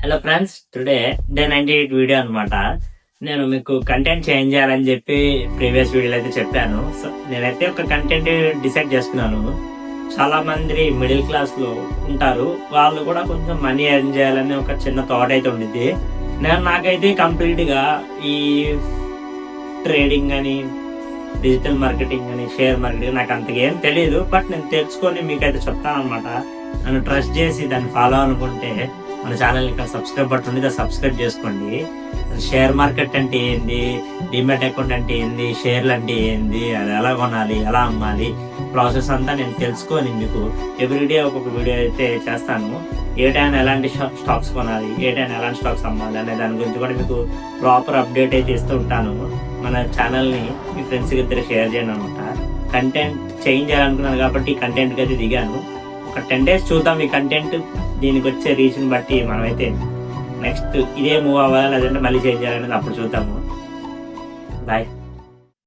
Hello friends, today day 98 video అనమాట. నేను మీకు కంటెంట్ చేంజ్ చేయాలని చెప్పి ప్రీవియస్ వీడియోలో అయితే చెప్పాను. సో నేనైతే ఒక కంటెంట్ డిసైడ్ చేసుకున్నాను. చాలా మంది మిడిల్ క్లాస్ లో ఉంటారు, వాళ్ళు కూడా కొంచెం మనీ ఎర్న్ చేయాలని ఒక చిన్న థాట్ అయితే ఉండిద్ది. నాకైతే కంప్లీట్ గా ఈ ట్రేడింగ్ అని, డిజిటల్ మార్కెటింగ్ అని, షేర్ మార్కెటింగ్ నాకు అంతగా ఏం తెలియదు. బట్ నేను తెలుసుకొని మీకైతే చెప్తాను అనమాట. నన్ను ట్రస్ట్ చేసి దాన్ని ఫాలో అనుకుంటే మన ఛానల్ ఇక్కడ సబ్స్క్రైబ్ బటన్ ఉంది, సబ్స్క్రైబ్ చేసుకోండి. షేర్ మార్కెట్ అంటే ఏంది, డిమాట్ అకౌంట్ అంటే ఏంది, షేర్లు అంటే ఏంది, అది ఎలా కొనాలి, ఎలా అమ్మాలి, ప్రాసెస్ అంతా నేను తెలుసుకొని మీకు ఎవ్రీడే ఒక్కొక్క వీడియో అయితే చేస్తాను. ఏ టైం ఎలాంటి స్టాక్స్ కొనాలి, ఏ టైం ఎలాంటి స్టాక్స్ అమ్మాలి అనే దాని గురించి కూడా మీకు ప్రాపర్ అప్డేట్ అయితే ఇస్తూ ఉంటాను. మన ఛానల్ని మీ ఫ్రెండ్స్కి ఇద్దరు షేర్ చేయండి అనమాట. కంటెంట్ చేంజ్ చేయాలనుకున్నాను కాబట్టి కంటెంట్కి అయితే దిగాను. ఒక 10 days చూద్దాం ఈ కంటెంట్, దీనికి వచ్చే రీచ్ని బట్టి మనమైతే నెక్స్ట్ ఇదే మూవ్ అవ్వాలి, లేదంటే మళ్ళీ చేంజ్ చేయాలనేది అప్పుడు చూద్దాము. బాయ్.